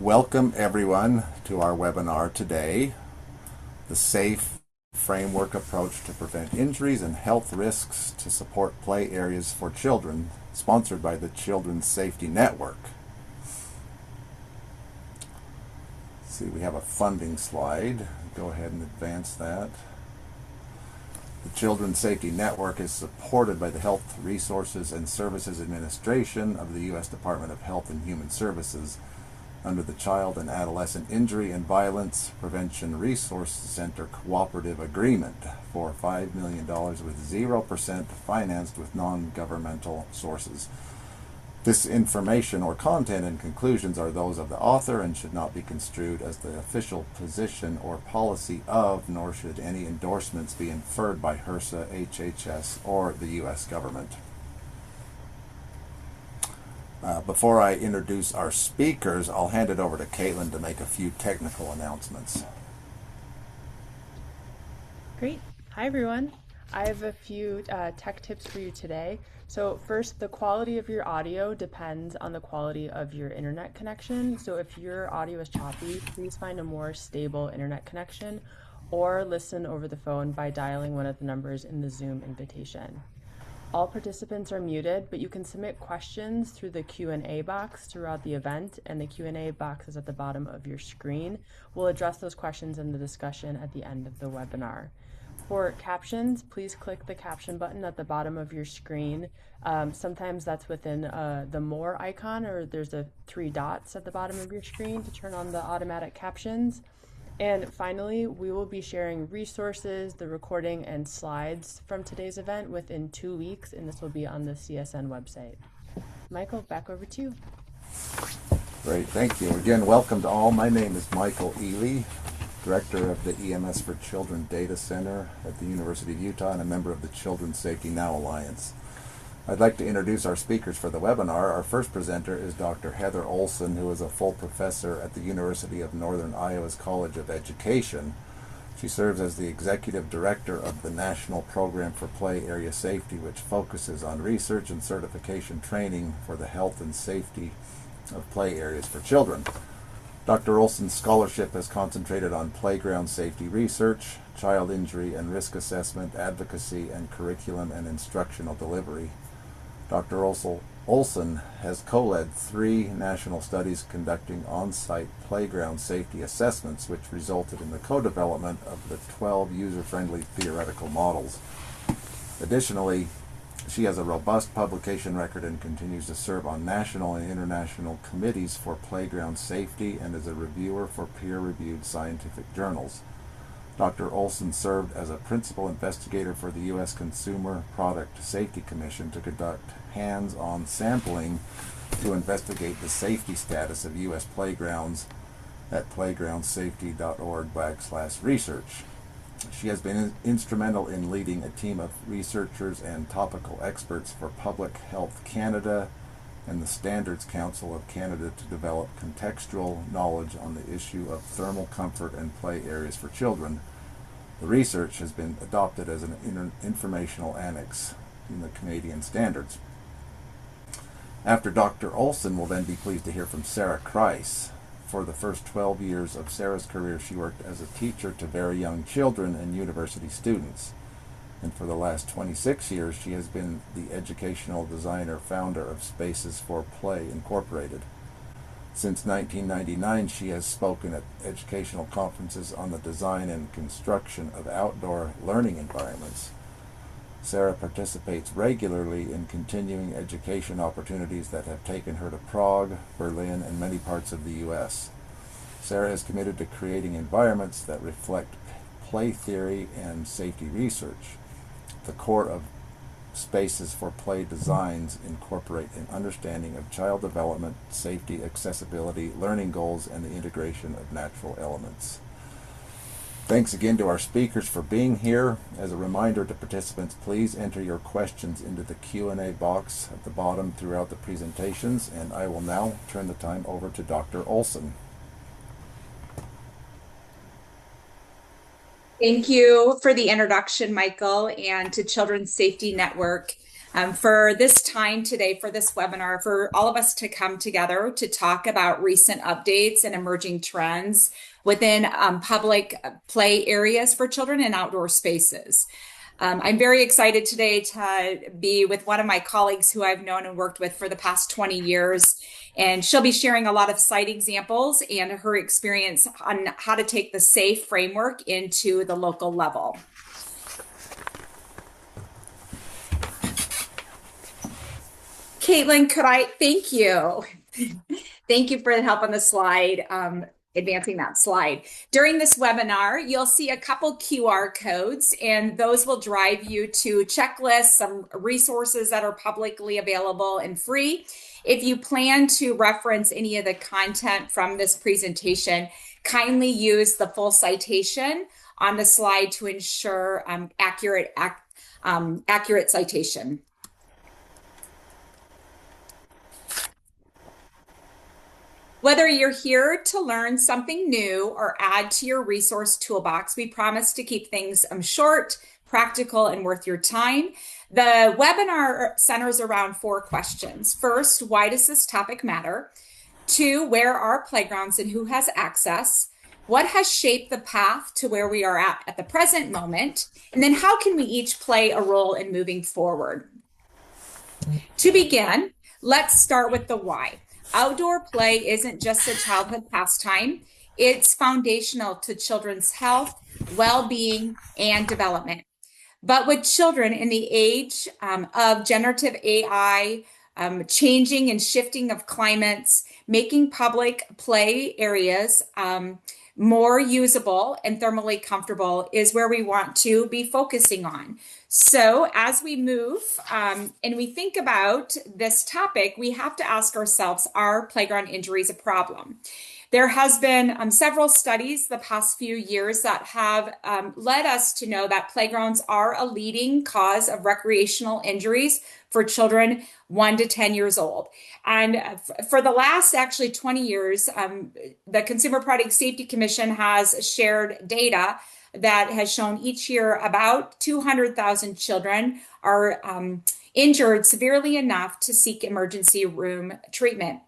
Welcome everyone to our webinar today, the SAFE Framework Approach to Prevent Injuries and Health Risks to Support Play Areas for Children, sponsored by the Children's Safety Network. Let's see, we have a funding slide. Go ahead and advance that. The Children's Safety Network is supported by the Health Resources and Services Administration of the U.S. Department of Health and Human Services under the Child and Adolescent Injury and Violence Prevention Resource Center Cooperative Agreement for $5 million with 0% financed with non-governmental sources. This information or content and conclusions are those of the author and should not be construed as the official position or policy of, nor should any endorsements be inferred by HRSA, HHS, or the U.S. government. Before I introduce our speakers, I'll hand it over to Caitlin to make a few technical announcements. Great. Hi, everyone. I have a few tech tips for you today. So first, the quality of your audio depends on the quality of your internet connection. So if your audio is choppy, please find a more stable internet connection or listen over the phone by dialing one of the numbers in the Zoom invitation. All participants are muted, but you can submit questions through the Q&A box throughout the event, and the Q&A box is at the bottom of your screen. We'll address those questions in the discussion at the end of the webinar. For captions, please click the caption button at the bottom of your screen. Sometimes that's within the More icon, or there's the 3 dots at the bottom of your screen to turn on the automatic captions. And finally, we will be sharing resources, the recording, and slides from today's event within 2 weeks, and this will be on the CSN website. Michael, back over to you. Great, thank you. Again, welcome to all. My name is Michael Ely, Director of the EMS for Children Data Center at the University of Utah and a member of the Children's Safety Now Alliance. I'd like to introduce our speakers for the webinar. Our first presenter is Dr. Heather Olson, who is a full professor at the University of Northern Iowa's College of Education. She serves as the Executive Director of the National Program for Play Area Safety, which focuses on research and certification training for the health and safety of play areas for children. Dr. Olson's scholarship has concentrated on playground safety research, child injury and risk assessment, advocacy, and curriculum and instructional delivery. Dr. Olson has co-led 3 national studies conducting on-site playground safety assessments, which resulted in the co-development of the 12 user-friendly theoretical models. Additionally, she has a robust publication record and continues to serve on national and international committees for playground safety and is a reviewer for peer-reviewed scientific journals. Dr. Olson served as a principal investigator for the U.S. Consumer Product Safety Commission to conduct hands-on sampling to investigate the safety status of U.S. playgrounds at playgroundsafety.org/research. She has been instrumental in leading a team of researchers and topical experts for Public Health Canada and the Standards Council of Canada to develop contextual knowledge on the issue of thermal comfort and play areas for children. The research has been adopted as an informational annex in the Canadian standards. After Dr. Olson, we'll then be pleased to hear from Sarah Kreis. For the first 12 years of Sarah's career, she worked as a teacher to very young children and university students. And for the last 26 years, she has been the educational designer founder of Spaces for Play Incorporated. Since 1999, she has spoken at educational conferences on the design and construction of outdoor learning environments. Sarah participates regularly in continuing education opportunities that have taken her to Prague, Berlin, and many parts of the U.S. Sarah is committed to creating environments that reflect play theory and safety research. The core of Spaces for Play designs incorporate an understanding of child development, safety, accessibility, learning goals, and the integration of natural elements. Thanks again to our speakers for being here. As a reminder to participants, please enter your questions into the Q&A box at the bottom throughout the presentations, and I will now turn the time over to Dr. Olson. Thank you for the introduction, Michael, and to Children's Safety Network. for this time today, for this webinar, for all of us to come together to talk about recent updates and emerging trends within public play areas for children and outdoor spaces. I'm very excited today to be with one of my colleagues who I've known and worked with for the past 20 years. And she'll be sharing a lot of site examples and her experience on how to take the S.A.F.E framework into the local level. Caitlin, thank you. Thank you for the help on the slide, advancing that slide. During this webinar, you'll see a couple QR codes, and those will drive you to checklists, some resources that are publicly available and free. If you plan to reference any of the content from this presentation, kindly use the full citation on the slide to ensure accurate citation. Whether you're here to learn something new or add to your resource toolbox, we promise to keep things short, practical, and worth your time. The webinar centers around 4 questions. First, why does this topic matter? 2, where are playgrounds and who has access? What has shaped the path to where we are at the present moment? And then how can we each play a role in moving forward? To begin, let's start with the why. Outdoor play isn't just a childhood pastime. It's foundational to children's health, well-being, and development. But with children in the age of generative AI, changing and shifting of climates, making public play areas more usable and thermally comfortable is where we want to be focusing on. So as we move and we think about this topic, we have to ask ourselves, are playground injuries a problem? There has been several studies the past few years that have led us to know that playgrounds are a leading cause of recreational injuries for children 1 to 10 years old. And for the last actually 20 years, the Consumer Product Safety Commission has shared data that has shown each year about 200,000 children are injured severely enough to seek emergency room treatment.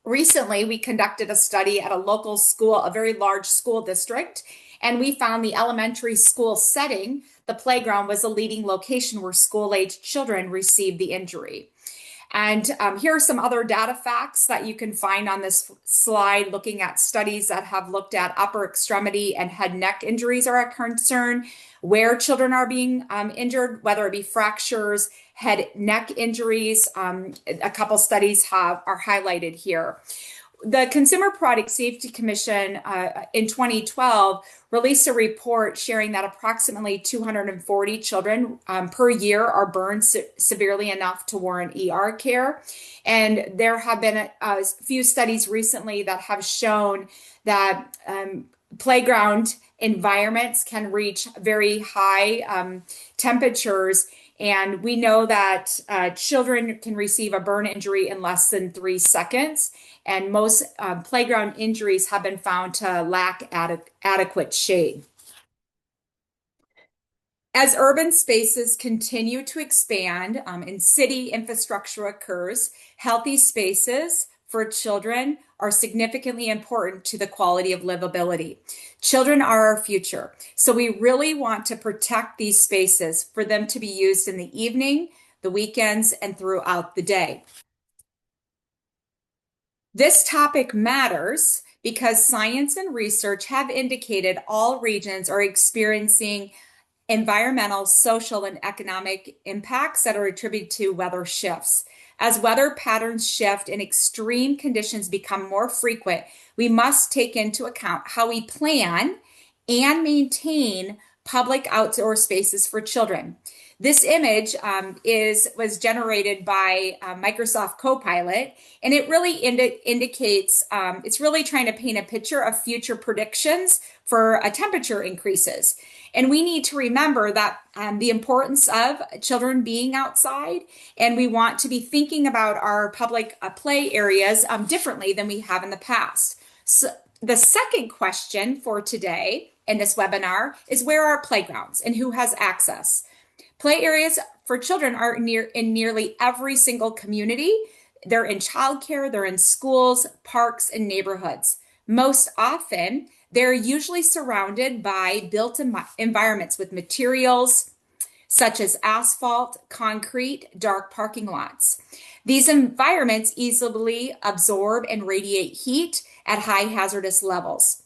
Recently, we conducted a study at a local school, a very large school district, and we found the elementary school setting, the playground was a leading location where school-aged children received the injury. And here are some other data facts that you can find on this slide, looking at studies that have looked at upper extremity and head neck injuries are a concern, where children are being injured, whether it be fractures, head neck injuries. A couple studies are highlighted here. The Consumer Product Safety Commission in 2012 released a report sharing that approximately 240 children per year are burned severely enough to warrant ER care. And there have been a few studies recently that have shown that playground environments can reach very high temperatures. And we know that children can receive a burn injury in less than 3 seconds. And most playground injuries have been found to lack adequate shade. As urban spaces continue to expand and city infrastructure occurs, healthy spaces for children are significantly important to the quality of livability. Children are our future, so we really want to protect these spaces for them to be used in the evening, the weekends, and throughout the day. This topic matters because science and research have indicated all regions are experiencing environmental, social, and economic impacts that are attributed to weather shifts. As weather patterns shift and extreme conditions become more frequent, we must take into account how we plan and maintain public outdoor spaces for children. This image was generated by Microsoft Copilot, and it really indicates, it's really trying to paint a picture of future predictions for temperature increases. And we need to remember that the importance of children being outside, and we want to be thinking about our public play areas differently than we have in the past. So the second question for today in this webinar is, where are playgrounds and who has access? Play areas for children are in nearly every single community. They're in childcare, they're in schools, parks, and neighborhoods. Most often, they're usually surrounded by built environments with materials such as asphalt, concrete, dark parking lots. These environments easily absorb and radiate heat at high hazardous levels.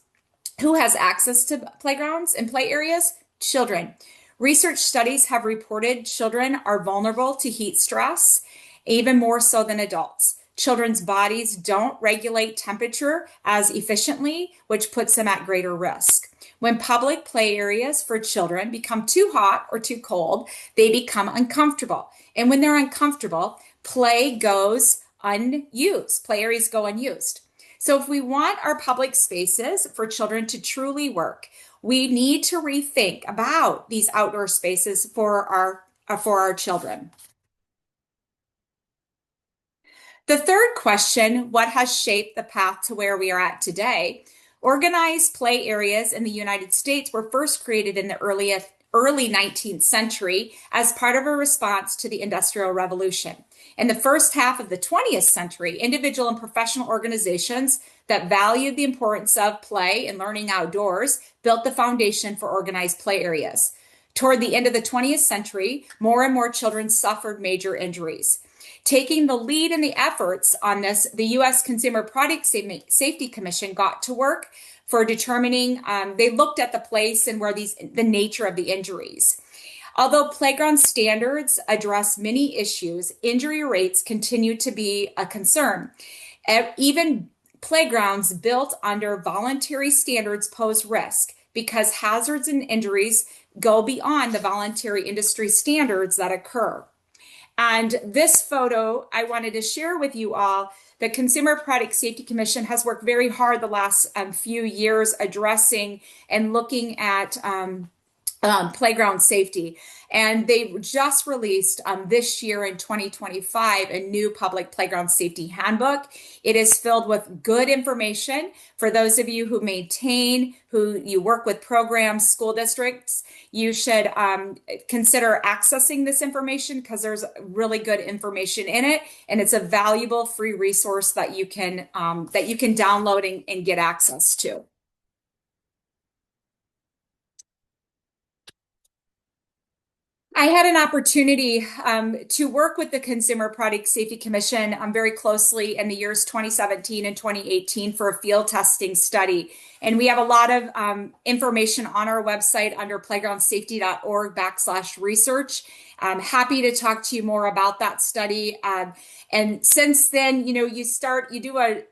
Who has access to playgrounds and play areas? Children. Research studies have reported children are vulnerable to heat stress, even more so than adults. Children's bodies don't regulate temperature as efficiently, which puts them at greater risk. When public play areas for children become too hot or too cold, they become uncomfortable. And when they're uncomfortable, play goes unused. Play areas go unused. So if we want our public spaces for children to truly work, we need to rethink about these outdoor spaces for our children. The third question, what has shaped the path to where we are at today? Organized play areas in the United States were first created in the early 19th century as part of a response to the Industrial Revolution. In the first half of the 20th century, individual and professional organizations that valued the importance of play and learning outdoors built the foundation for organized play areas. Toward the end of the 20th century, more and more children suffered major injuries. Taking the lead in the efforts on this, the U.S. Consumer Product Safety Commission got to work for determining, they looked at the place and where the nature of the injuries. Although playground standards address many issues, injury rates continue to be a concern. Even playgrounds built under voluntary standards pose risk because hazards and injuries go beyond the voluntary industry standards that occur. And this photo I wanted to share with you all. The Consumer Product Safety Commission has worked very hard the last few years addressing and looking at playground safety. And they just released this year in 2025 a new public playground safety handbook. It is filled with good information for those of you who maintain, who you work with programs, school districts. You should consider accessing this information because there's really good information in it, and it's a valuable free resource that you can download and get access to. I had an opportunity to work with the Consumer Product Safety Commission very closely in the years 2017 and 2018 for a field testing study. And we have a lot of information on our website under playgroundsafety.org/research. I'm happy to talk to you more about that study. And since then, you do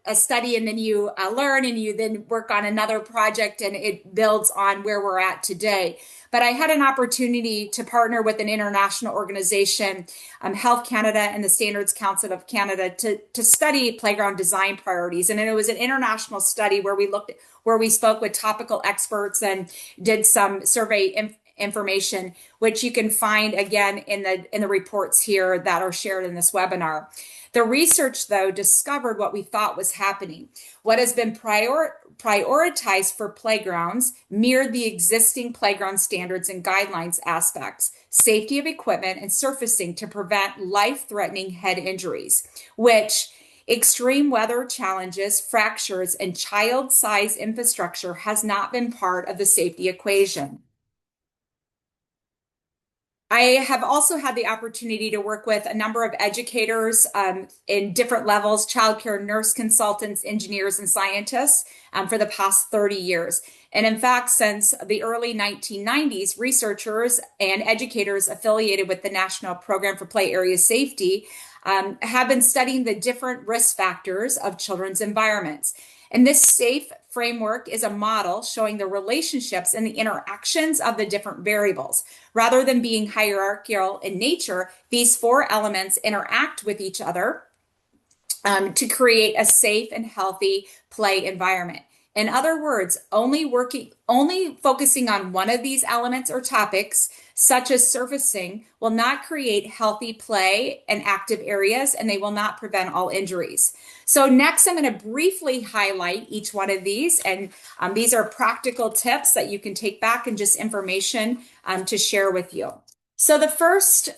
a study and then you learn and you then work on another project and it builds on where we're at today. But I had an opportunity to partner with an international organization, Health Canada and the Standards Council of Canada, to study playground design priorities. And it was an international study where we spoke with topical experts and did some survey information, which you can find again in the reports here that are shared in this webinar. The research, though, discovered what we thought was happening. What has been prioritized for playgrounds mirrored the existing playground standards and guidelines aspects, safety of equipment and surfacing to prevent life-threatening head injuries, which extreme weather challenges, fractures, and child-size infrastructure has not been part of the safety equation. I have also had the opportunity to work with a number of educators in different levels, childcare nurse consultants, engineers, and scientists for the past 30 years. And in fact, since the early 1990s, researchers and educators affiliated with the National Program for Play Area Safety have been studying the different risk factors of children's environments. And this SAFE framework is a model showing the relationships and the interactions of the different variables. Rather than being hierarchical in nature, these four elements interact with each other to create a safe and healthy play environment. In other words, only focusing on one of these elements or topics, such as surfacing, will not create healthy play and active areas, and they will not prevent all injuries. So next, I'm going to briefly highlight each one of these, and these are practical tips that you can take back and just information to share with you. So the first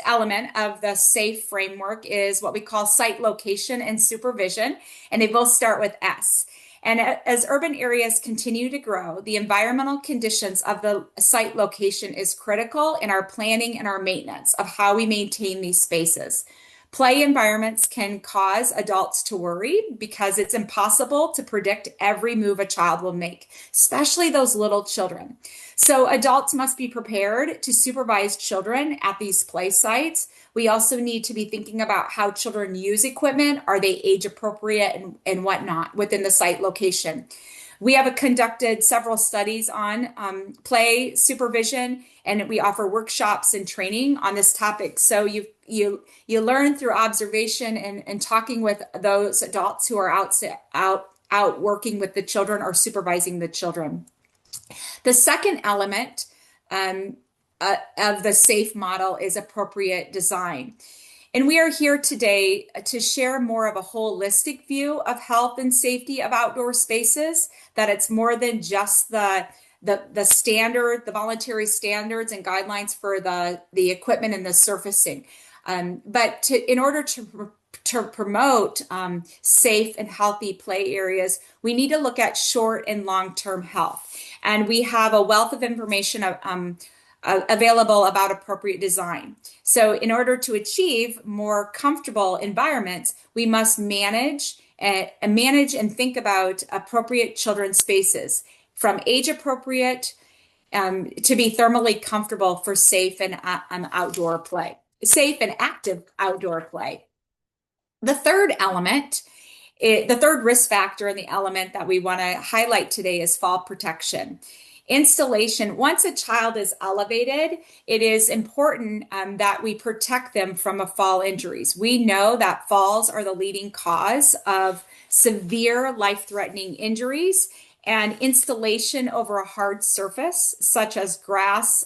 element of the SAFE framework is what we call site location and supervision, and they both start with S. And as urban areas continue to grow, the environmental conditions of the site location is critical in our planning and our maintenance of how we maintain these spaces. Play environments can cause adults to worry because it's impossible to predict every move a child will make, especially those little children. So adults must be prepared to supervise children at these play sites. We also need to be thinking about how children use equipment. Are they age appropriate and whatnot within the site location? We have conducted several studies on play supervision, and we offer workshops and training on this topic. So you learn through observation and talking with those adults who are out working with the children or supervising the children. The second element of the SAFE model is appropriate design. And we are here today to share more of a holistic view of health and safety of outdoor spaces, that it's more than just the voluntary standards and guidelines for the equipment and the surfacing. But in order to promote safe and healthy play areas, we need to look at short and long-term health. And we have a wealth of information available about appropriate design. So in order to achieve more comfortable environments, we must manage and think about appropriate children's spaces, from age appropriate to be thermally comfortable for safe and outdoor play, safe and active outdoor play. The third element, the third risk factor and the element that we want to highlight today is fall protection. Installation, once a child is elevated, it is important that we protect them from fall injuries. We know that falls are the leading cause of severe life-threatening injuries, and installation over a hard surface, such as grass,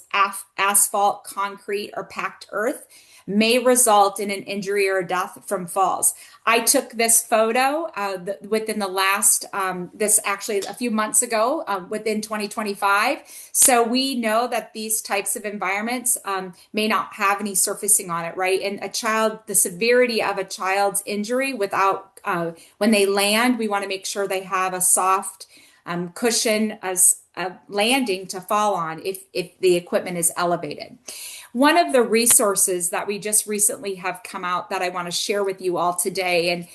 asphalt, concrete, or packed earth, may result in an injury or death from falls. I took this photo within the last, this actually a few months ago, within 2025. So we know that these types of environments may not have any surfacing on it, right? And the severity of a child's injury when they land, we want to make sure they have a soft cushion as a landing to fall on if the equipment is elevated. One of the resources that we just recently have come out that I want to share with you all today, and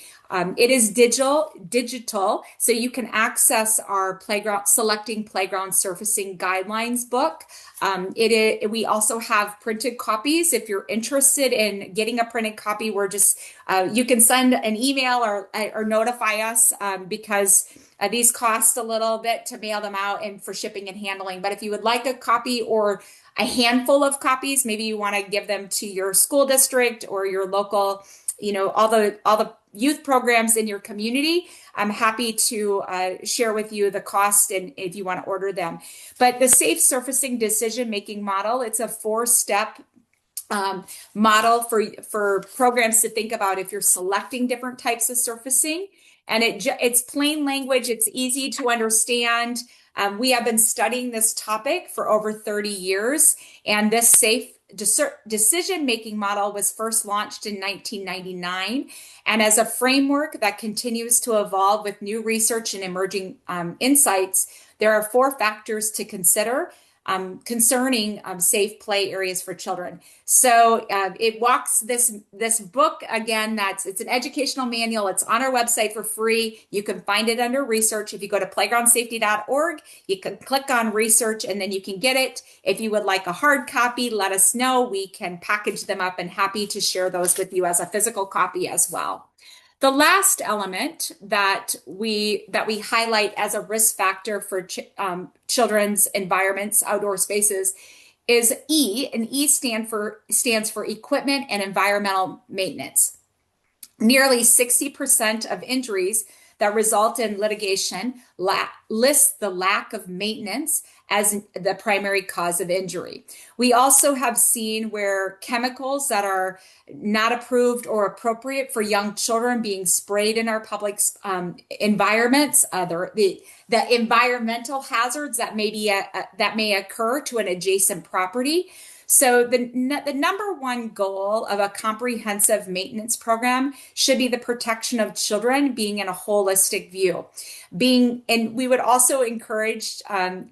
it is digital, so you can access our selecting playground surfacing guidelines book. We also have printed copies. If you're interested in getting a printed copy, you can send an email or notify us because these cost a little bit to mail them out and for shipping and handling. But if you would like a copy or a handful of copies, maybe you want to give them to your school district or your local, all the youth programs in your community, I'm happy to share with you the cost and if you want to order them. But the safe surfacing decision-making model, it's a 4-step model for programs to think about if you're selecting different types of surfacing. And it's plain language, it's easy to understand. We have been studying this topic for over 30 years, and this safe decision-making model was first launched in 1999. And as a framework that continues to evolve with new research and emerging insights, there are 4 factors to consider concerning safe play areas for children. So it walks this book again. It's an educational manual. It's on our website for free. You can find it under research. If you go to playgroundsafety.org, you can click on research and then you can get it. If you would like a hard copy, let us know. We can package them up and happy to share those with you as a physical copy as well. The last element that we highlight as a risk factor for children's environments, outdoor spaces, is E, and E stands for equipment and environmental maintenance. Nearly 60% of injuries that result in litigation lists the lack of maintenance as the primary cause of injury. We also have seen where chemicals that are not approved or appropriate for young children being sprayed in our public environments, the environmental hazards that that may occur to an adjacent property. So the number one goal of a comprehensive maintenance program should be the protection of children, being in a holistic view. And we would also encourage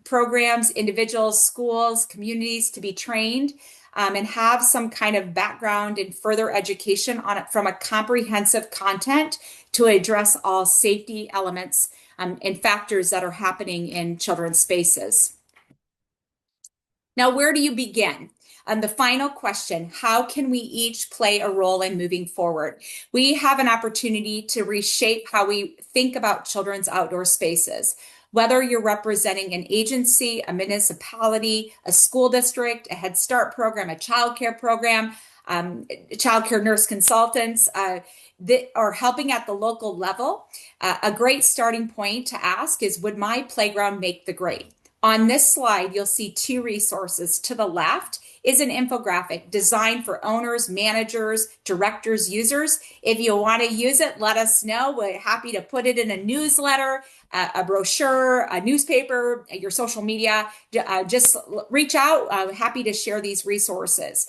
programs, individuals, schools, communities to be trained and have some kind of background and further education on it from a comprehensive content to address all safety elements and factors that are happening in children's spaces. Now, where do you begin? The final question, how can we each play a role in moving forward? We have an opportunity to reshape how we think about children's outdoor spaces. Whether you're representing an agency, a municipality, a school district, a Head Start program, a childcare program, childcare nurse consultants, that are helping at the local level, a great starting point to ask is, would my playground make the grade? On this slide, you'll see two resources. To the left is an infographic designed for owners, managers, directors, users. If you want to use it, let us know. We're happy to put it in a newsletter, a brochure, a newspaper, your social media. Just reach out. Happy to share these resources.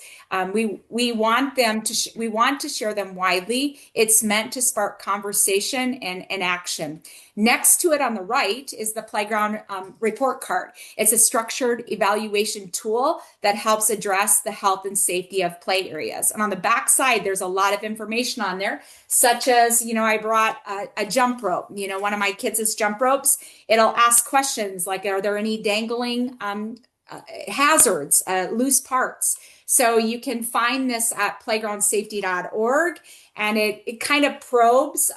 We want to share them widely. It's meant to spark conversation and action. Next to it on the right is the playground report card. It's a structured evaluation tool that helps address the health and safety of play areas. And on the back side, there's a lot of information on there, such as, I brought a jump rope, one of my kids' jump ropes. It'll ask questions like, are there any dangling hazards, loose parts? So you can find this at playgroundsafety.org. And it kind of probes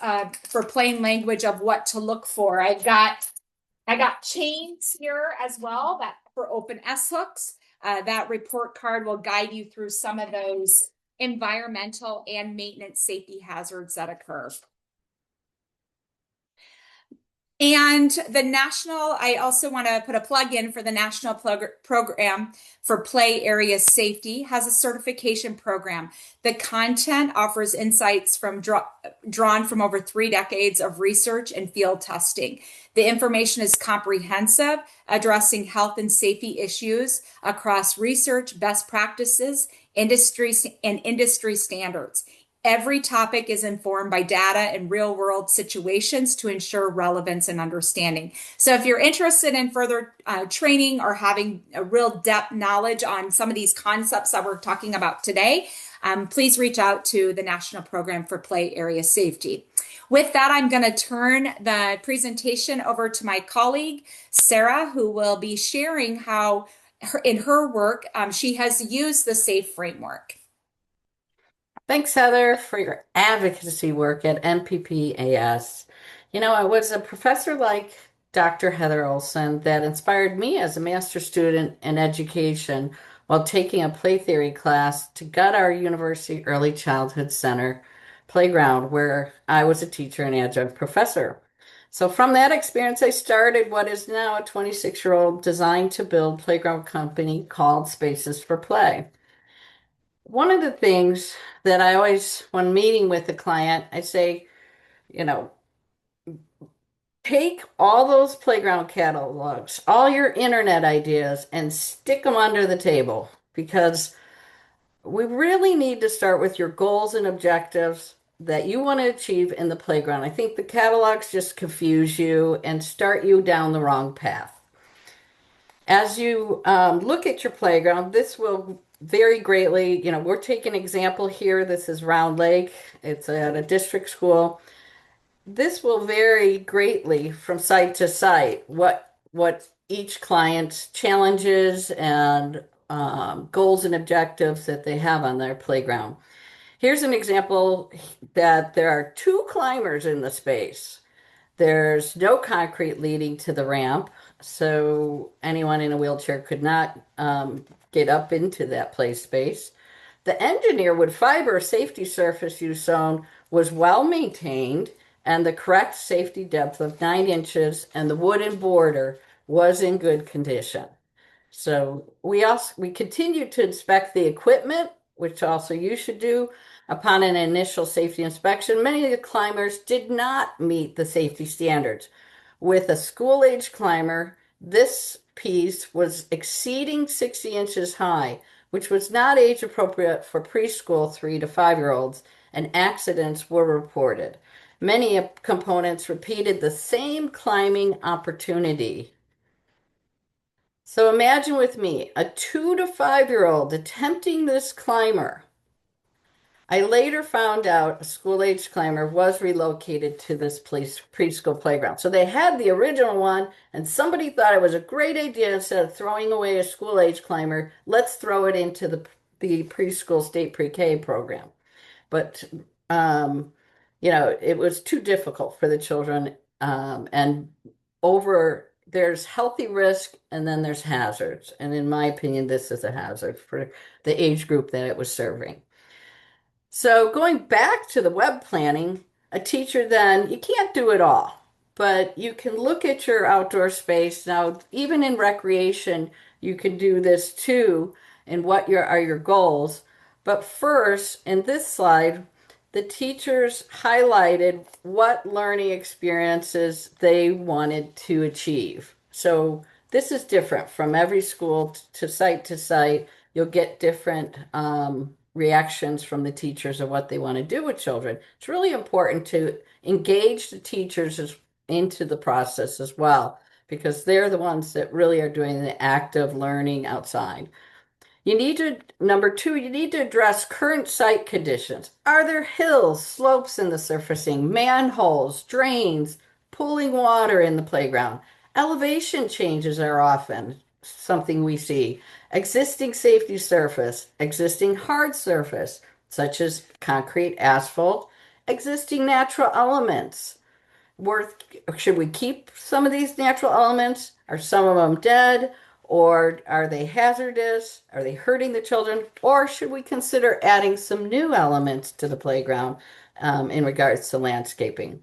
for plain language of what to look for. I got chains here as well that for open S hooks. That report card will guide you through some of those environmental and maintenance safety hazards that occur. And I also want to put a plug in for the National Program for Play Area Safety has a certification program. The content offers insights drawn from over 3 decades of research and field testing. The information is comprehensive, addressing health and safety issues across research, best practices, industry standards. Every topic is informed by data and real-world situations to ensure relevance and understanding. So if you're interested in further training or having a real depth knowledge on some of these concepts that we're talking about today, please reach out to the National Program for Play Area Safety. With that, I'm going to turn the presentation over to my colleague, Sarah, who will be sharing how in her work, she has used the S.A.F.E framework. Thanks, Heather, for your advocacy work at NPPAS. It was a professor like Dr. Heather Olson that inspired me as a master's student in education while taking a play theory class to gut our university early childhood center playground where I was a teacher and adjunct professor. So from that experience, I started what is now a 26-year-old design to build playground company called Spaces for Play. One of the things that I always, when meeting with a client, I say, take all those playground catalogs, all your internet ideas, and stick them under the table because we really need to start with your goals and objectives that you want to achieve in the playground. I think the catalogs just confuse you and start you down the wrong path. As you look at your playground, this will vary greatly. We're taking an example here. This is Round Lake. It's at a district school. This will vary greatly from site to site, what each client's challenges and goals and objectives that they have on their playground. Here's an example that there are 2 climbers in the space. There's no concrete leading to the ramp, so anyone in a wheelchair could not get up into that play space. The engineer wood fiber safety surface use zone was well maintained and the correct safety depth of 9 inches, and the wooden border was in good condition. So we continue to inspect the equipment, which also you should do upon an initial safety inspection. Many of the climbers did not meet the safety standards. With a school age climber, this piece was exceeding 60 inches high, which was not age appropriate for preschool 3 to 5 year olds, and accidents were reported. Many components repeated the same climbing opportunity. So imagine with me a 2 to 5 year old attempting this climber. I later found out a school age climber was relocated to this place preschool playground. So they had the original one, and somebody thought it was a great idea instead of throwing away a school age climber, let's throw it into the preschool state pre-K program. But it was too difficult for the children, and there's healthy risk and then there's hazards. And in my opinion, this is a hazard for the age group that it was serving. So going back to the web planning, a teacher then, you can't do it all, but you can look at your outdoor space. Now, even in recreation, you can do this too, and what are your goals. But first, in this slide, the teachers highlighted what learning experiences they wanted to achieve. So this is different from every school to site to site. You'll get different reactions from the teachers of what they want to do with children. It's really important to engage the teachers into the process as well, because they're the ones that really are doing the active learning outside. Number two, you need to address current site conditions. Are there hills, slopes in the surfacing, manholes, drains, pooling water in the playground? Elevation changes are often something we see. Existing safety surface, existing hard surface, such as concrete, asphalt, existing natural elements. Should we keep some of these natural elements? Are some of them dead? Or are they hazardous? Are they hurting the children? Or should we consider adding some new elements to the playground in regards to landscaping?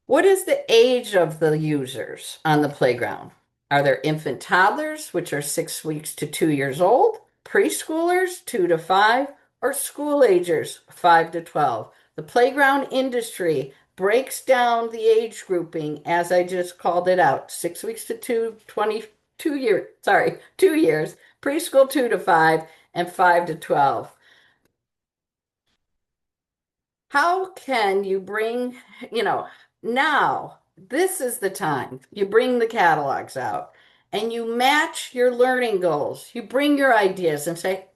What is the age of the users on the playground? Are there infant toddlers, which are 6 weeks to 2 years old, preschoolers, 2 to 5, or school agers, 5 to 12? The playground industry breaks down the age grouping as I just called it out: 6 weeks to 22 years, 2 years, preschool 2 to 5, and 5 to 12. How can you bring, you know, now this is the time you bring the catalogs out and you match your learning goals. You bring your ideas and say,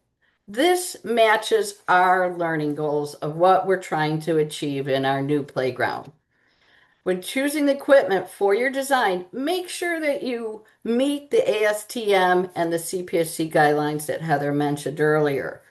this matches our learning goals of what we're trying to achieve in our new playground. When choosing the equipment for your design, make sure that you meet the ASTM and the CPSC guidelines that Heather mentioned earlier.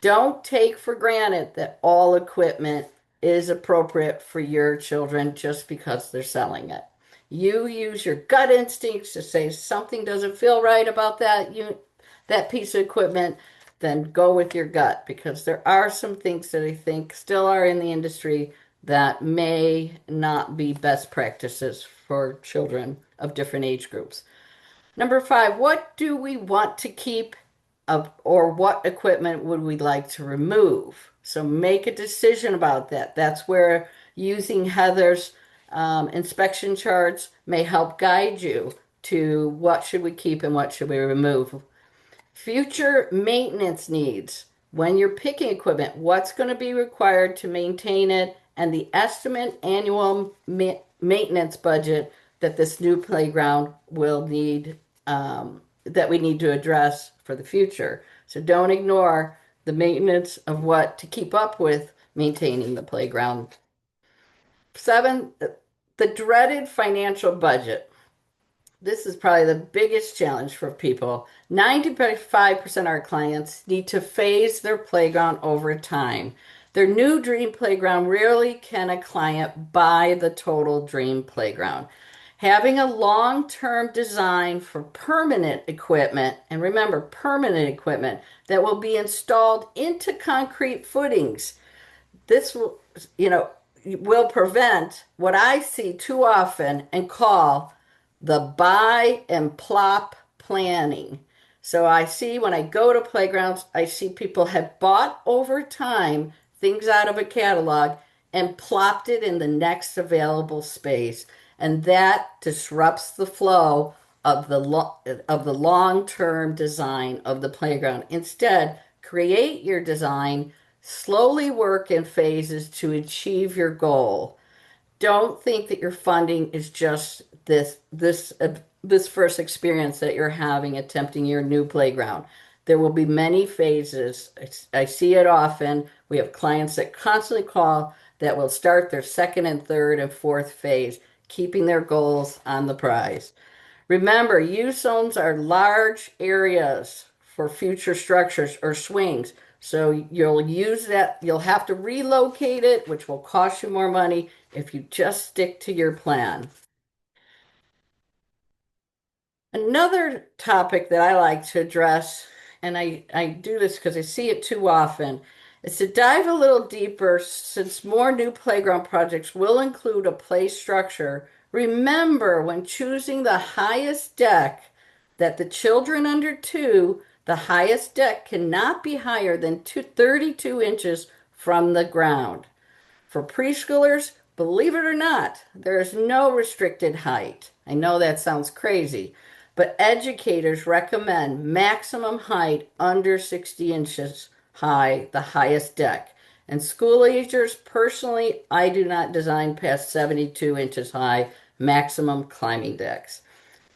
Don't take for granted that all equipment is appropriate for your children just because they're selling it. You use your gut instincts to say something doesn't feel right about that piece of equipment, then go with your gut, because there are some things that I think still are in the industry that may not be best practices for children of different age groups. Number 5, what do we want to keep or what equipment would we like to remove? So make a decision about that. That's where using Heather's inspection charts may help guide you to what should we keep and what should we remove. Future maintenance needs. When you're picking equipment, what's going to be required to maintain it, and the estimate annual maintenance budget that this new playground will need, that we need to address for the future. So don't ignore the maintenance of what to keep up with maintaining the playground. 7, the dreaded financial budget. This is probably the biggest challenge for people. 95% of our clients need to phase their playground over time. Their new dream playground, rarely can a client buy the total dream playground. Having a long-term design for permanent equipment, and remember, permanent equipment that will be installed into concrete footings. This will, will prevent what I see too often and call the buy and plop planning. So I see when I go to playgrounds, I see people have bought over time things out of a catalog and plopped it in the next available space. And that disrupts the flow of the long-term design of the playground. Instead, create your design, slowly work in phases to achieve your goal. Don't think that your funding is just this first experience that you're having attempting your new playground. There will be many phases. I see it often. We have clients that constantly call that will start their second and third and fourth phase, keeping their goals on the prize. Remember, use zones are large areas for future structures or swings. So you'll have to relocate it, which will cost you more money if you just stick to your plan. Another topic that I like to address, and I do this because I see it too often, is to dive a little deeper since more new playground projects will include a play structure. Remember, when choosing the highest deck, that the children under two, the highest deck cannot be higher than 32 inches from the ground. For preschoolers, believe it or not, there is no restricted height. I know that sounds crazy, but educators recommend maximum height under 60 inches high, the highest deck. And school agers, personally, I do not design past 72 inches high maximum climbing decks.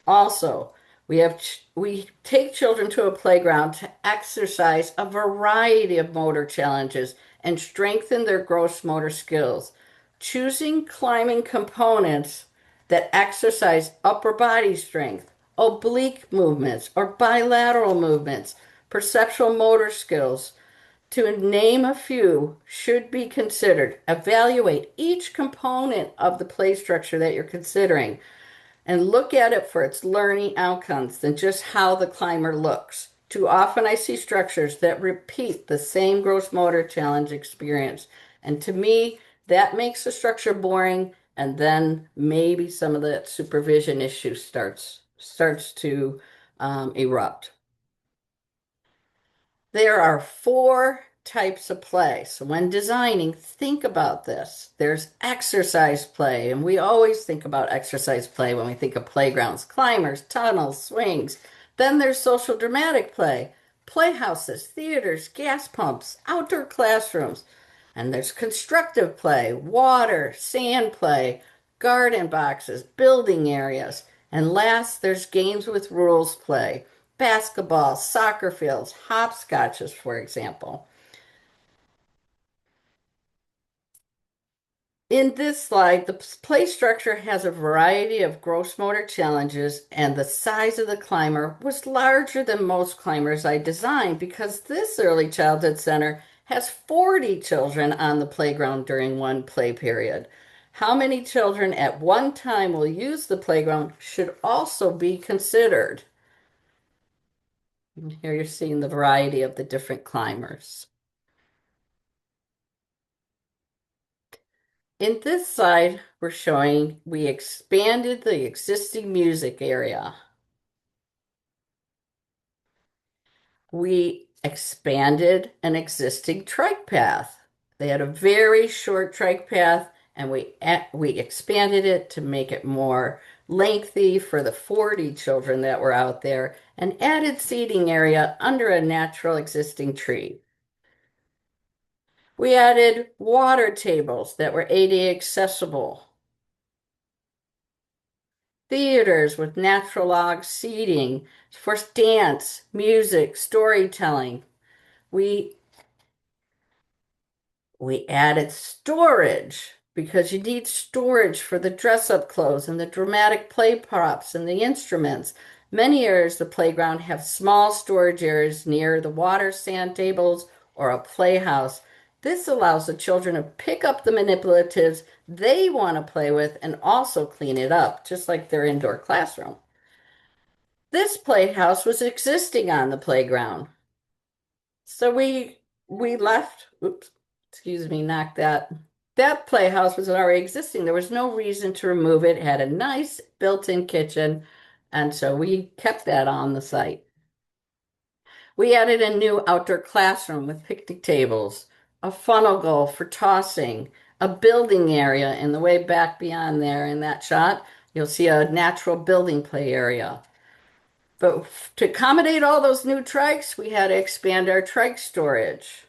Also, we take children to a playground to exercise a variety of motor challenges and strengthen their gross motor skills. Choosing climbing components that exercise upper body strength, oblique movements, or bilateral movements, perceptual motor skills, to name a few, should be considered. Evaluate each component of the play structure that you're considering and look at it for its learning outcomes than just how the climber looks. Too often I see structures that repeat the same gross motor challenge experience. And to me, that makes the structure boring, and then maybe some of that supervision issue starts to erupt. There are four types of play. So when designing, think about this. There's exercise play, and we always think about exercise play when we think of playgrounds, climbers, tunnels, swings. Then there's social dramatic play, playhouses, theaters, gas pumps, outdoor classrooms. And there's constructive play, water, sand play, garden boxes, building areas. And last, there's games with rules play, basketball, soccer fields, hopscotches, for example. In this slide, the play structure has a variety of gross motor challenges, and the size of the climber was larger than most climbers I designed because this early childhood center has 40 children on the playground during one play period. How many children at one time will use the playground should also be considered. And here you're seeing the variety of the different climbers. In this slide, we're showing we expanded the existing music area. We expanded an existing trike path. They had a very short trike path, and we expanded it to make it more lengthy for the 40 children that were out there and added seating area under a natural existing tree. We added water tables that were ADA accessible, theaters with natural log seating for dance, music, storytelling. We We added storage because you need storage for the dress-up clothes and the dramatic play props and the instruments. Many areas of the playground have small storage areas near the water sand tables or a playhouse. This allows the children to pick up the manipulatives they want to play with and also clean it up, just like their indoor classroom. This playhouse was existing on the playground. So we left, oops, excuse me, knocked that. That playhouse was already existing. There was no reason to remove it. It had a nice built-in kitchen, and so we kept that on the site. We added a new outdoor classroom with picnic tables, a funnel goal for tossing, a building area in the way back beyond there in that shot. You'll see a natural building play area. But to accommodate all those new trikes, we had to expand our trike storage.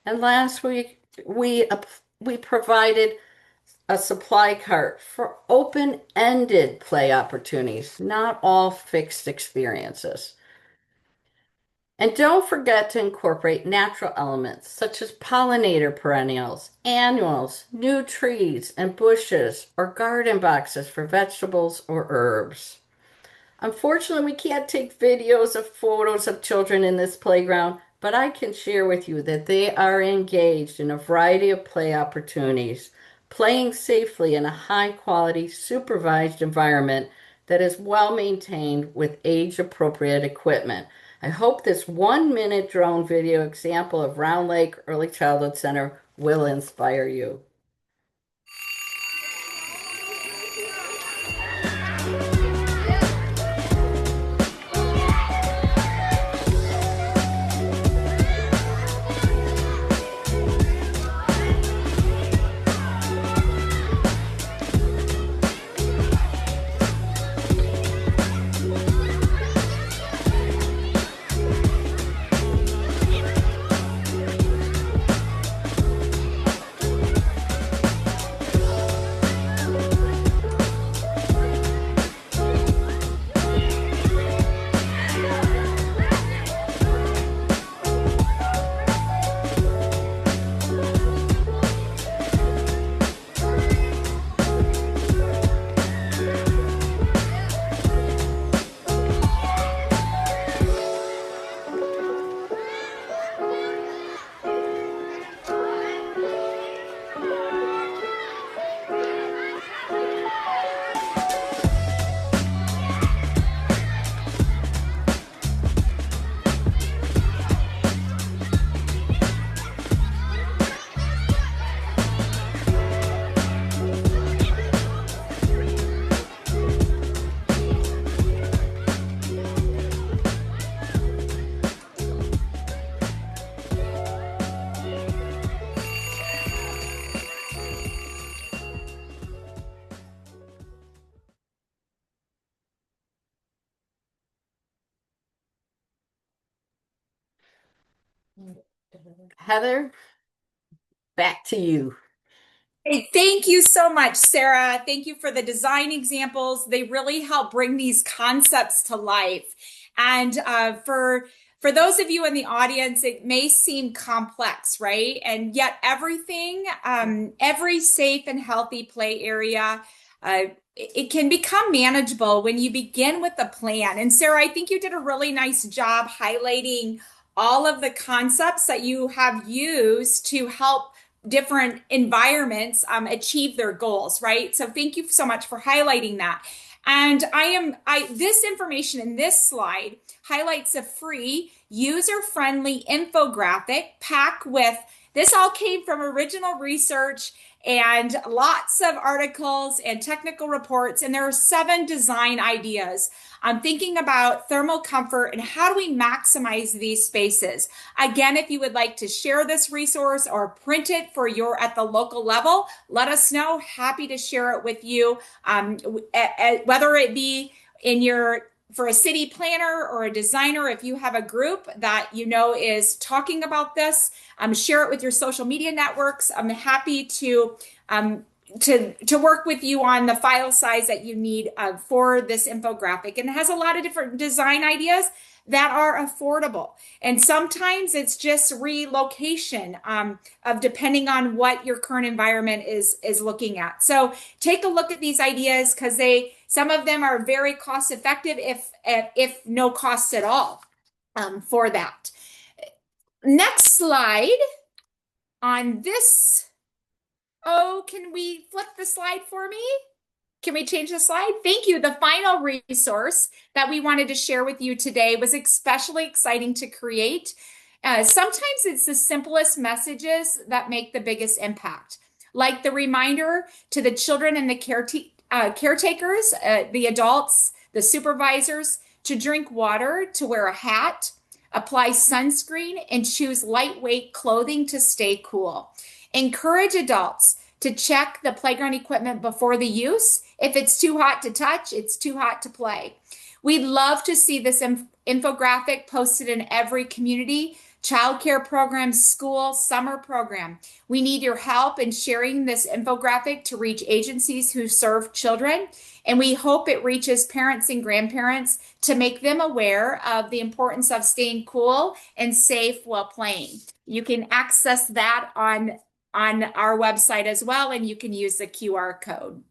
And last week, we provided a supply cart for open-ended play opportunities, not all fixed experiences. And don't forget to incorporate natural elements such as pollinator perennials, annuals, new trees and bushes, or garden boxes for vegetables or herbs. Unfortunately, we can't take videos of photos of children in this playground, but I can share with you that they are engaged in a variety of play opportunities, playing safely in a high-quality, supervised environment that is well maintained with age-appropriate equipment. I hope this 1-minute drone video example of Round Lake Early Childhood Center will inspire you. Heather, back to you. Hey, thank you so much, Sarah. Thank you for the design examples. They really help bring these concepts to life. And for those of you in the audience, it may seem complex, right? And yet every safe and healthy play area, it can become manageable when you begin with a plan. And Sarah, I think you did a really nice job highlighting all of the concepts that you have used to help different environments achieve their goals, right? So thank you so much for highlighting that. And this information in this slide highlights a free user-friendly infographic pack with, this all came from original research and lots of articles and technical reports. And there are 7 design ideas. I'm thinking about thermal comfort and how do we maximize these spaces. Again, if you would like to share this resource or print it for your at the local level, let us know. Happy to share it with you, whether it be for a city planner or a designer. If you have a group that you know is talking about this, share it with your social media networks. I'm happy to work with you on the file size that you need for this infographic. And it has a lot of different design ideas that are affordable. And sometimes it's just relocation of depending on what your current environment is looking at. So take a look at these ideas because some of them are very cost effective if no cost at all for that. Next slide on this. Oh, can we flip the slide for me? Can we change the slide? Thank you. The final resource that we wanted to share with you today was especially exciting to create. Sometimes it's the simplest messages that make the biggest impact. like the reminder to the children and the caretakers, the adults, the supervisors, to drink water, to wear a hat, apply sunscreen, and choose lightweight clothing to stay cool. Encourage adults to check the playground equipment before the use. If it's too hot to touch, it's too hot to play. We'd love to see this infographic posted in every community, childcare program, school, summer program. We need your help in sharing this infographic to reach agencies who serve children. And we hope it reaches parents and grandparents to make them aware of the importance of staying cool and safe while playing. You can access that on our website as well, and you can use the QR code.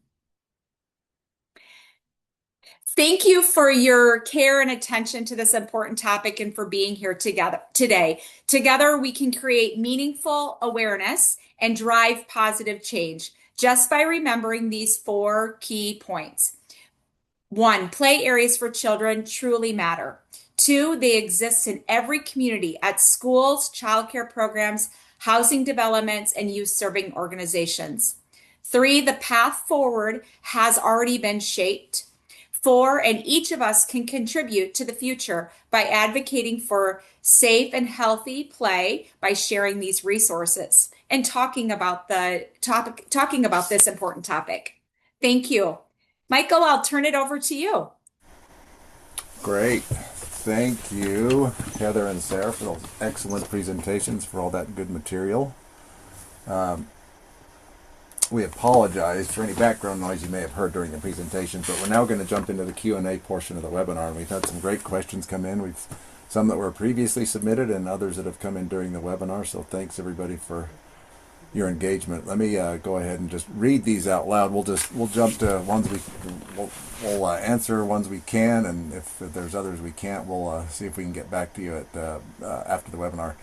Thank you for your care and attention to this important topic and for being here today. Together, we can create meaningful awareness and drive positive change just by remembering these 4 key points. 1, play areas for children truly matter. 2, they exist in every community at schools, childcare programs, housing developments, and youth-serving organizations. 3, the path forward has already been shaped. 4, and each of us can contribute to the future by advocating for safe and healthy play by sharing these resources and talking about this important topic. Thank you. Michael, I'll turn it over to you. Great. Thank you, Heather and Sarah, for those excellent presentations, for all that good material. We apologize for any background noise you may have heard during the presentations, but we're now going to jump into the Q&A portion of the webinar. And we've had some great questions come in. We've some that were previously submitted and others that have come in during the webinar. So thanks everybody for your engagement. Let me go ahead and just read these out loud. We'll jump to ones we'll answer ones we can, and if there's others we can't, we'll see if we can get back to you at after the webinar.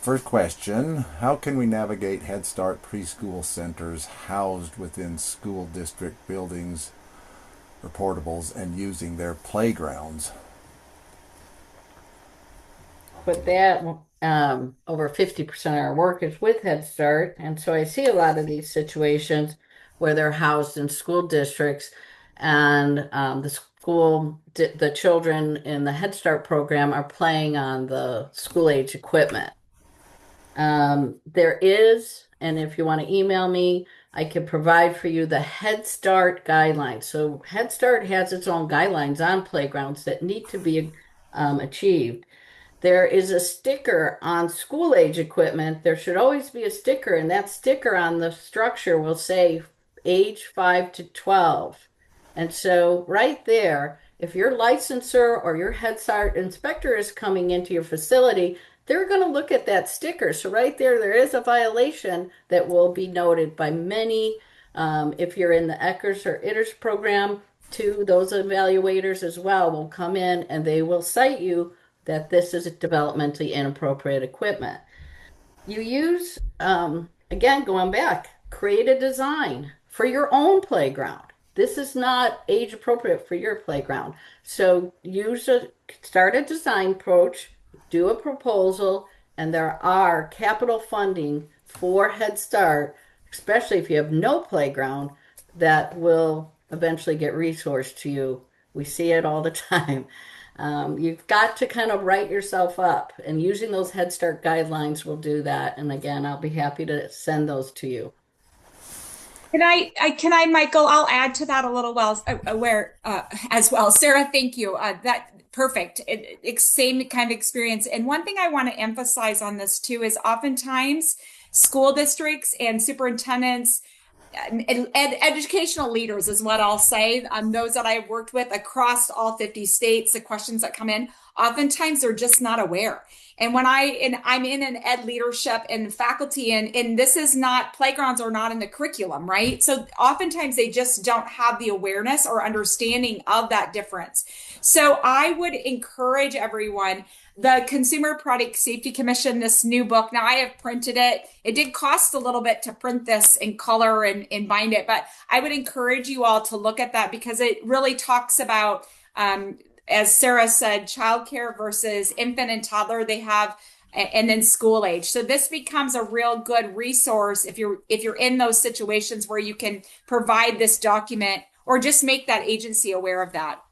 First question, how can we navigate Head Start preschool centers housed within school district buildings or portables and using their playgrounds? With that, over 50% of our work is with Head Start. And so I see a lot of these situations where they're housed in school districts and the children in the Head Start program are playing on the school age equipment. There is, and if you want to email me, I can provide for you the Head Start guidelines. So Head Start has its own guidelines on playgrounds that need to be achieved. There is a sticker on school age equipment. There should always be a sticker, and that sticker on the structure will say age 5 to 12. And so right there, if your licensor or your Head Start inspector is coming into your facility, they're going to look at that sticker. So right there is a violation that will be noted by many. If you're in the Eckers or ITERS program, too, those evaluators as well will come in and they will cite you that this is developmentally inappropriate equipment. You use, again, going back, create a design for your own playground. This is not age appropriate for your playground. So start a design approach, do a proposal, and there are capital funding for Head Start, especially if you have no playground, that will eventually get resourced to you. We see it all the time. You've got to kind of write yourself up, and using those Head Start guidelines will do that. And again, I'll be happy to send those to you. Can I, Michael? I'll add to that a little as well. Sarah, thank you. That perfect. Same kind of experience. And one thing I want to emphasize on this too is oftentimes school districts and superintendents and educational leaders is what I'll say. Those that I've worked with across all 50 states, the questions that come in, oftentimes they're just not aware. And I'm in an ed leadership and faculty, and this is not, playgrounds are not in the curriculum, right? So oftentimes they just don't have the awareness or understanding of that difference. So I would encourage everyone, the Consumer Product Safety Commission, this new book. Now I have printed it. It did cost a little bit to print this in color and bind it, but I would encourage you all to look at that because it really talks about, as Sarah said, childcare versus infant and toddler. They have and then school age. So this becomes a real good resource if you're in those situations where you can provide this document or just make that agency aware of that.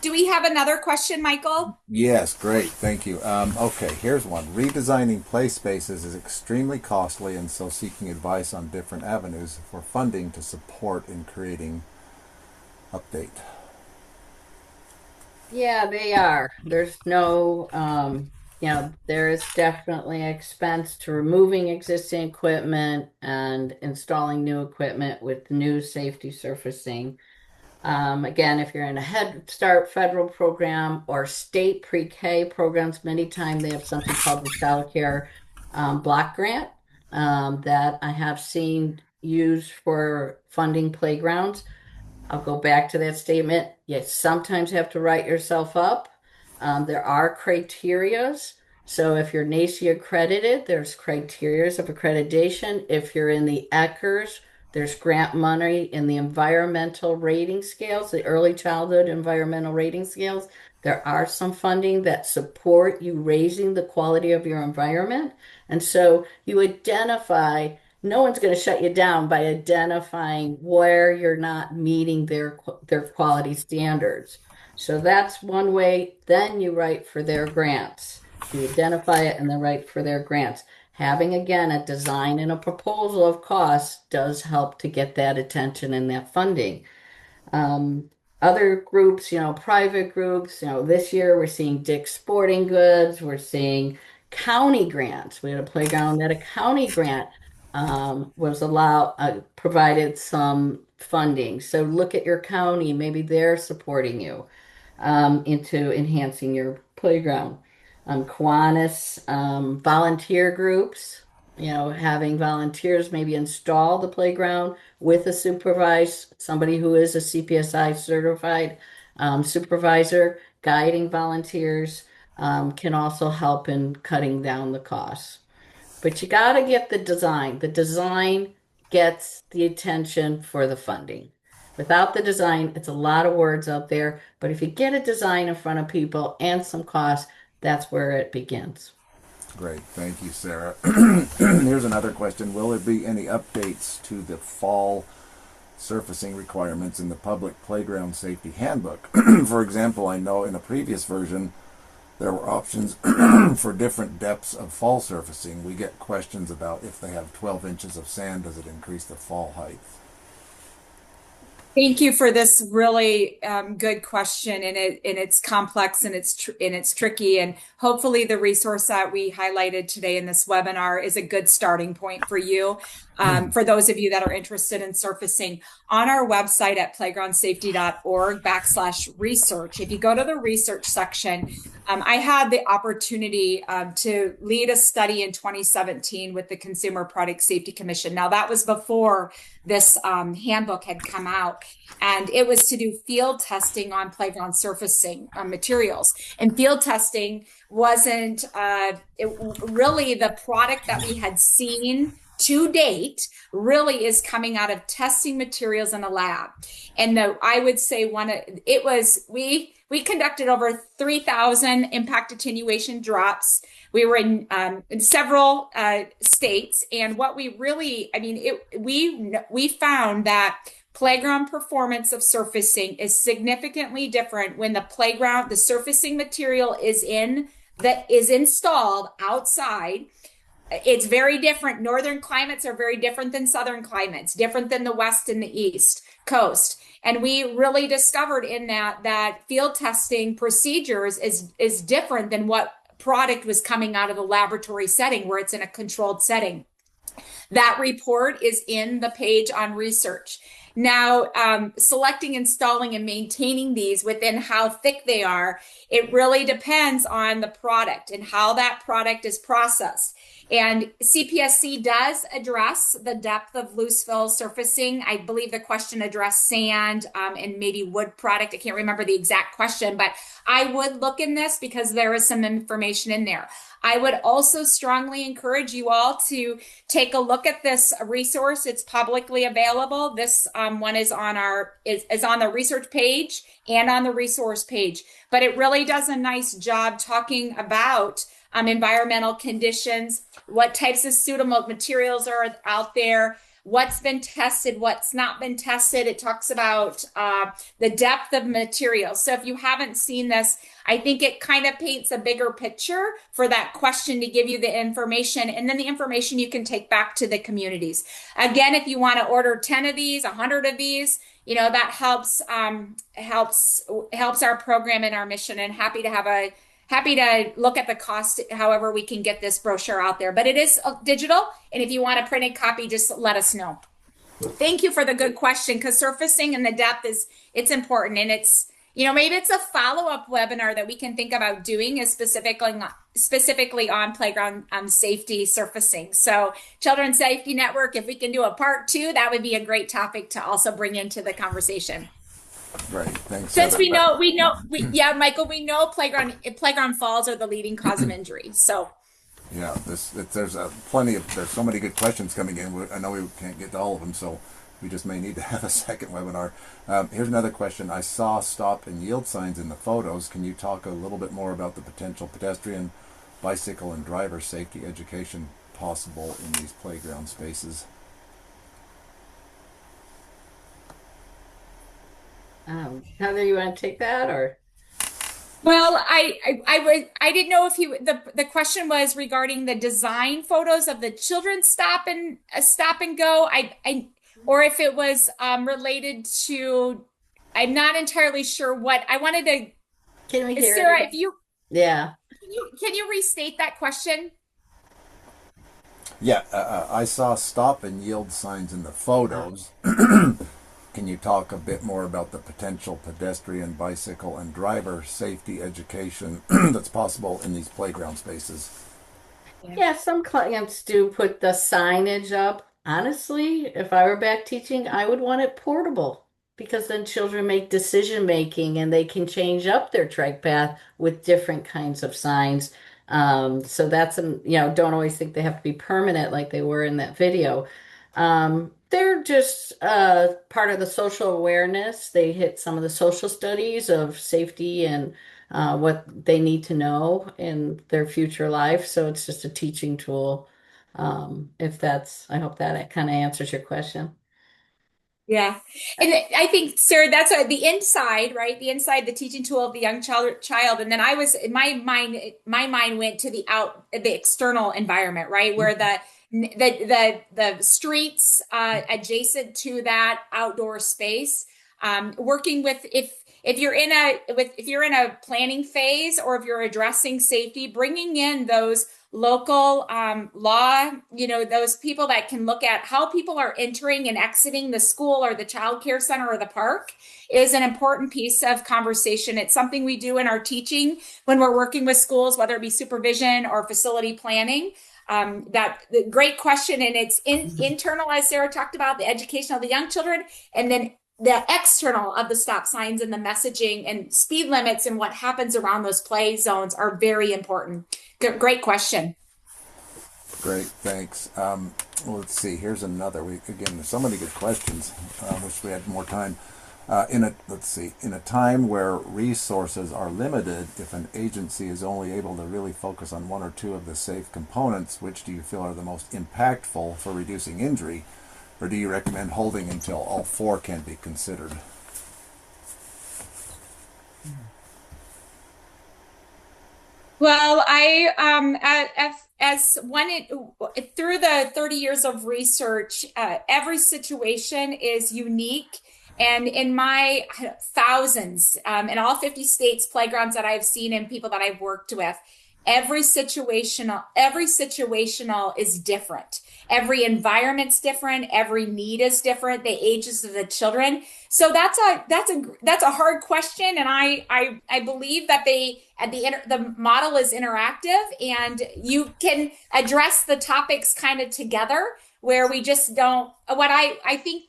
Do we have another question, Michael? Yes, great, thank you. Okay, here's one. Redesigning play spaces is extremely costly, and so seeking advice on different avenues for funding to support in creating update. Yeah, they are. There's no, there is definitely expense to removing existing equipment and installing new equipment with new safety surfacing. Again, if you're in a Head Start federal program or state pre-K programs, many times they have something called the childcare block grant that I have seen used for funding playgrounds. I'll go back to that statement. You sometimes have to write yourself up. There are criterias. So if you're NACE accredited, there's criterias of accreditation. If you're in the ECHRS, there's grant money in the environmental rating scales, the early childhood environmental rating scales. There are some funding that support you raising the quality of your environment. And so you identify, no one's going to shut you down by identifying where you're not meeting their quality standards. So that's one way. Then you write for their grants. You identify it and then write for their grants. Having again a design and a proposal of costs does help to get that attention and that funding. Um, Other groups, private groups, this year we're seeing Dick's Sporting Goods, we're seeing county grants. We had a playground that a county grant provided some funding. So look at your county, maybe they're supporting you into enhancing your playground. Kiwanis, volunteer groups, having volunteers maybe install the playground with a somebody who is a CPSI certified supervisor, guiding volunteers can also help in cutting down the costs. But you got to get the design. The design gets the attention for the funding. Without the design, it's a lot of words out there, but if you get a design in front of people and some costs, that's where it begins. Great, thank you, Sarah. Here's another question. Will there be any updates to the fall surfacing requirements in the public playground safety handbook? For example, I know in a previous version there were options for different depths of fall surfacing. We get questions about if they have 12 inches of sand, does it increase the fall height? Thank you for this really good question, and it's complex and it's tricky, and hopefully the resource that we highlighted today in this webinar is a good starting point for you. For those of you that are interested in surfacing, on our website at playgroundsafety.org/research, if you go to the research section, I had the opportunity to lead a study in 2017 with the Consumer Product Safety Commission. Now that was before this handbook had come out, and it was to do field testing on playground surfacing materials. And field testing wasn't really the product that we had seen to date. Really is coming out of testing materials in a lab. And I would say we conducted over 3,000 impact attenuation drops. We were in several states, and what we really, we found that playground performance of surfacing is significantly different when the surfacing material is installed outside. It's very different. Northern climates are very different than southern climates, different than the west and the east coast. And we really discovered in that field testing procedures is different than what product was coming out of the laboratory setting where it's in a controlled setting. That report is in the page on research. Now, selecting, installing, and maintaining these within how thick they are, it really depends on the product and how that product is processed. And CPSC does address the depth of loose fill surfacing. I believe the question addressed sand and maybe wood product. I can't remember the exact question, but I would look in this because there is some information in there. I would also strongly encourage you all to take a look at this resource. It's publicly available. This one is on is on the research page and on the resource page, but it really does a nice job talking about environmental conditions, what types of suitable materials are out there, what's been tested, what's not been tested. It talks about the depth of materials. So if you haven't seen this, I think it kind of paints a bigger picture for that question to give you the information, and then the information you can take back to the communities. Again, if you want to order 10 of these, 100 of these, that helps our program and our mission, and happy to look at the cost, however we can get this brochure out there. But it is digital, and if you want a printed copy, just let us know. Thank you for the good question, because surfacing and the depth it's important, and it's maybe it's a follow-up webinar that we can think about doing is specifically on playground safety surfacing. So Children's Safety Network, if we can do a part 2, that would be a great topic to also bring into the conversation. Great, thanks. Since Michael, we know playground falls are the leading cause of injury. So yeah, there's so many good questions coming in. I know we can't get to all of them, so we just may need to have a second webinar. Here's another question. I saw stop and yield signs in the photos. Can you talk a little bit more about the potential pedestrian, bicycle, and driver safety education possible in these playground spaces? Heather, you want to take that, or? well, I didn't know if the question was regarding the design photos of the children's stop and go. Or if it was related to, I'm not entirely sure what I wanted to. Can we hear Sarah, it? if you Yeah. can you restate that question? Yeah, I saw stop and yield signs in the photos. Can you talk a bit more about the potential pedestrian, bicycle, and driver safety education that's possible in these playground spaces? Yeah, some clients do put the signage up. Honestly, if I were back teaching, I would want it portable because then children make decision making and they can change up their trike path with different kinds of signs. So that's, don't always think they have to be permanent like they were in that video. They're just part of the social awareness. They hit some of the social studies of safety and what they need to know in their future life. So it's just a teaching tool. I hope that kind of answers your question. Yeah. And I think, Sarah, that's what the inside, right? The inside, the teaching tool of the young child. And then my mind went to the external environment, right? Where the streets adjacent to that outdoor space, working with if you're in a planning phase, or if you're addressing safety, bringing in those local law, those people that can look at how people are entering and exiting the school or the childcare center or the park is an important piece of conversation. It's something we do in our teaching when we're working with schools, whether it be supervision or facility planning. Great question. And it's internal, as Sarah talked about, the education of the young children, and then the external of the stop signs and the messaging and speed limits and what happens around those play zones are very important. Great question. Great, thanks. Let's see. Here's another. There's so many good questions. Wish we had more time. In a time where resources are limited, if an agency is only able to really focus on one or two of the SAFE components, which do you feel are the most impactful for reducing injury, or do you recommend holding until all 4 can be considered? Well, through the 30 years of research, every situation is unique. And in my thousands, in all 50 states, playgrounds that I've seen and people that I've worked with, Every situational is different. Every environment's different. Every need is different. The ages of the children. So that's a hard question, and I believe that the model is interactive, and you can address the topics kind of together, where we just don't. I think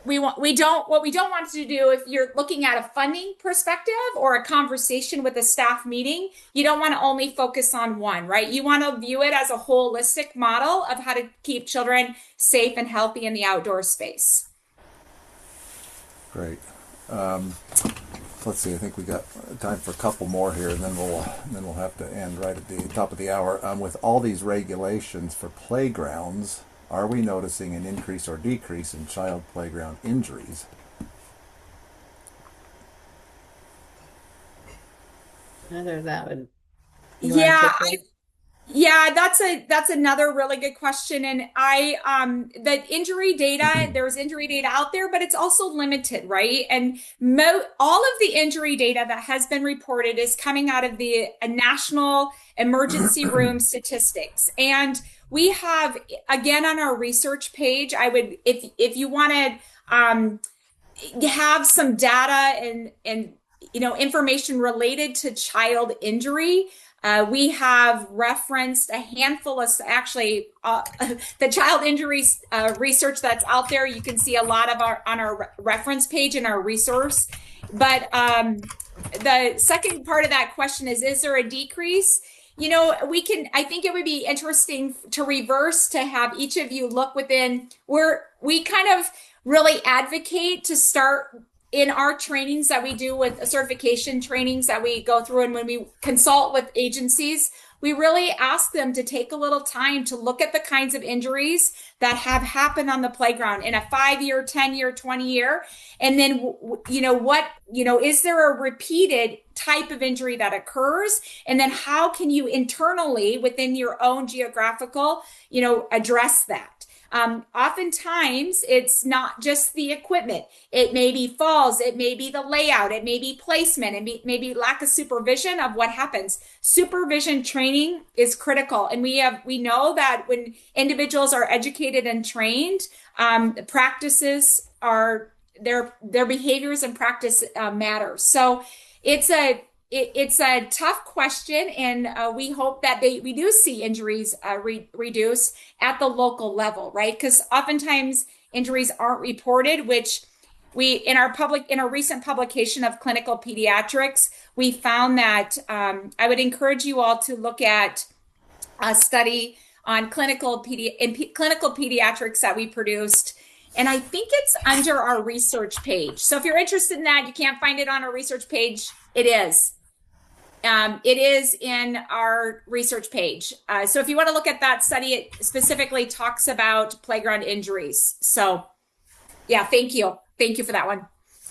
what we don't want to do, if you're looking at a funding perspective or a conversation with a staff meeting, you don't want to only focus on one, right? You want to view it as a holistic model of how to keep children safe and healthy in the outdoor space. Great. Um, let's see. I think we got time for a couple more here, and then we'll have to end right at the top of the hour. With all these regulations for playgrounds, are we noticing an increase or decrease in child playground injuries? Either that would you want to Yeah, take that? Yeah, that's another really good question. And the injury data, there's injury data out there, but it's also limited, right? And all of the injury data that has been reported is coming out of the National Emergency Room Statistics. And we have, again, on our research page, if you wanted have some data and information related to child injury. We have referenced a handful of actually the child injuries research that's out there. You can see a lot of our on our reference page in our resource. But the second part of that question is there a decrease? I think it would be interesting to reverse, to have each of you look within where we kind of really advocate to start in our trainings that we do, with certification trainings that we go through, and when we consult with agencies, we really ask them to take a little time to look at the kinds of injuries that have happened on the playground in a 5-year, 10-year, 20-year. And then, is there a repeated type of injury that occurs? And then how can you internally within your own geographical, address that? Oftentimes, it's not just the equipment. It may be falls, it may be the layout, it may be placement, it may be lack of supervision of what happens. Supervision training is critical, and we know that when individuals are educated and trained, practices are their behaviors and practice matter. So it's a tough question, and we hope that we do see injuries reduce at the local level, right? Because oftentimes injuries aren't reported, which in our recent publication of clinical pediatrics, we found that I would encourage you all to look at a study on clinical pediatrics that we produced. And I think it's under our research page. So if you're interested in that, you can't find it on our research page. It is. It is in our research page. So if you want to look at that study, it specifically talks about playground injuries. So yeah, thank you. Thank you for that one.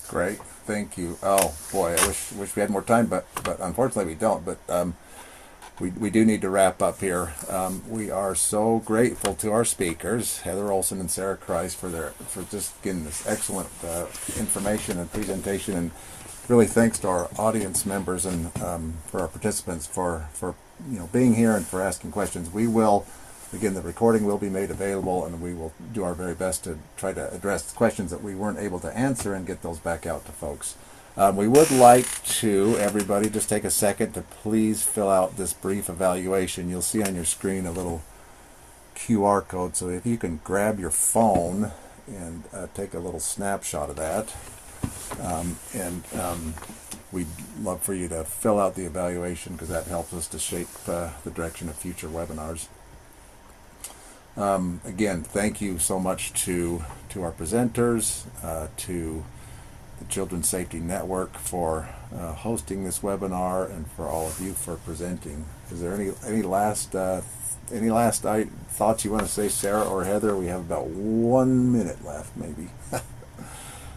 Great, thank you. Oh boy, I wish we had more time, but unfortunately we don't. But we do need to wrap up here. We are so grateful to our speakers, Heather Olson and Sarah Kreis, for just getting this excellent information and presentation, and really thanks to our audience members and for our participants for being here and for asking questions. We will, again, the recording will be made available, and we will do our very best to try to address questions that we weren't able to answer and get those back out to folks. We would like to, everybody, just take a second to please fill out this brief evaluation. You'll see on your screen a little QR code, so if you can grab your phone and take a little snapshot of that. We'd love for you to fill out the evaluation, because that helps us to shape the direction of future webinars. Again, thank you so much to our presenters, to the Children's Safety Network for hosting this webinar, and for all of you for presenting. Is there any last thoughts you want to say, Sarah or Heather? We have about 1 minute left, maybe.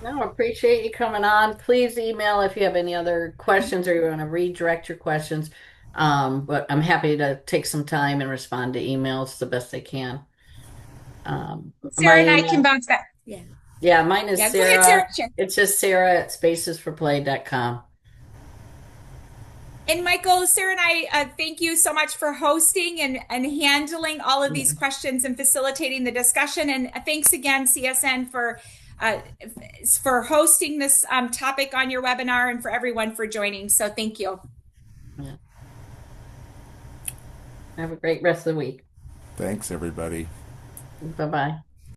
No, appreciate you coming on. Please email if you have any other questions or you want to redirect your questions. But I'm happy to take some time and respond to emails the best I can. Sarah My and I can email, bounce back. Yeah. yeah, mine is Yeah. Go ahead, Sarah. Sarah. Sure. It's just Sarah at spacesforplay.com. And Michael, Sarah, and I thank you so much for hosting and handling all of these questions and facilitating the discussion. And thanks again, CSN, uh, for hosting this topic on your webinar and for everyone for joining. So thank you. Yeah. Have a great rest of the week. Thanks, everybody. Bye-bye.